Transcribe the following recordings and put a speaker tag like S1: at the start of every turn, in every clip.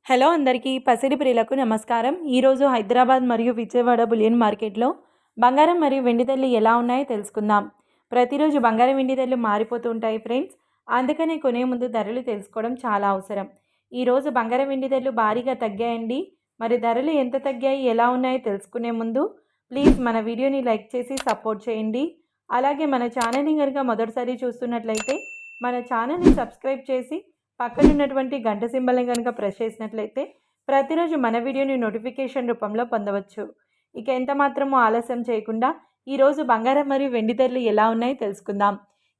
S1: Hello అందరికీ పసిడి ప్రియులకు నమస్కారం. ఈరోజు హైదరాబాద్ మరియు విజయవాడ బులియన్ మార్కెట్లో బంగారం మరియు వెండి ధరలు ఎలా ఉన్నాయో తెలుసుకుందాం. ప్రతిరోజు బంగారం వెండి ధరలు మారిపోతూ ఉంటాయి ఫ్రెండ్స్. అందుకనే కొనే ముందు ధరలు తెలుసుకోవడం చాలా అవసరం. ఈరోజు బంగారం వెండి ధరలు భారీగా తగ్గాయండి. మరి ధరలు ఎంత తగ్గాయి, ఎలా ఉన్నాయో తెలుసుకునే ముందు ప్లీజ్ మన వీడియోని లైక్ చేసి సపోర్ట్ చేయండి. అలాగే మన ఛానల్ని కనుక మొదటిసారి చూస్తున్నట్లయితే మన ఛానల్ని సబ్స్క్రైబ్ చేసి పక్కన ఉన్నటువంటి గంట సింబల్ని కనుక ప్రెస్ చేసినట్లయితే ప్రతిరోజు మన వీడియోని నోటిఫికేషన్ రూపంలో పొందవచ్చు. ఇక ఎంత మాత్రమూ ఆలస్యం చేయకుండా ఈరోజు బంగారం మరియు వెండి ధరలు ఎలా ఉన్నాయో తెలుసుకుందాం.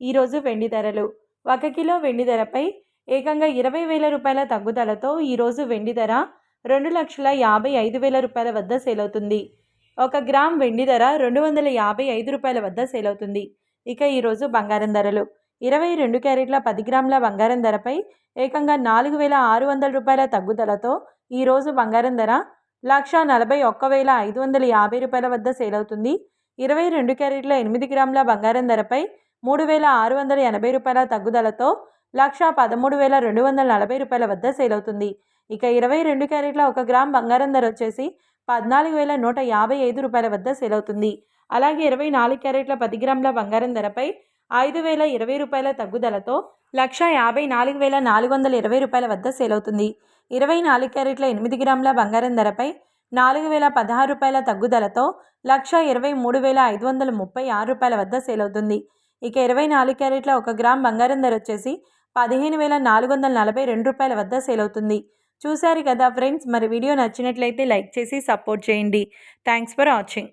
S1: ఈరోజు వెండి ధరలు 1 కిలో వెండి ధరపై ఏకంగా 20,000 రూపాయల తగ్గుదలతో ఈరోజు వెండి ధర 2,55,000 రూపాయల వద్ద సేల్ అవుతుంది. 1 గ్రామ్ వెండి ధర 255 రూపాయల వద్ద సేల్ అవుతుంది. ఇక ఈరోజు బంగారం ధరలు 22 క్యారెట్ల 10 గ్రాముల బంగారం ధరపై ఏకంగా 4,600 రూపాయల తగ్గుదలతో ఈరోజు బంగారం ధర 1,41,550 రూపాయల వద్ద సేల్ అవుతుంది. 22 క్యారెట్ల 8 గ్రాముల బంగారం ధరపై 3,680 రూపాయల తగ్గుదలతో 1,13,240 రూపాయల వద్ద సేల్ అవుతుంది. ఇక 22 క్యారెట్ల 1 గ్రామ్ బంగారం ధర వచ్చేసి 14,155 రూపాయల వద్ద సేల్ అవుతుంది. అలాగే 24 క్యారెట్ల 10 గ్రాముల బంగారం ధరపై 5,020 రూపాయల తగ్గుదలతో 1,54,420 రూపాయల వద్ద సేల్ అవుతుంది. 24 క్యారెట్ల 8 గ్రాముల బంగారం ధరపై 4,016 రూపాయల తగ్గుదలతో 1,23,536 రూపాయల వద్ద సేల్ అవుతుంది. ఇక 24 క్యారెట్ల 1 గ్రామ్ బంగారం ధర వచ్చేసి 15,442 రూపాయల వద్ద సేల్ అవుతుంది. చూశారు కదా ఫ్రెండ్స్, మరి వీడియో నచ్చినట్లయితే లైక్ చేసి సపోర్ట్ చేయండి. Thanks for watching.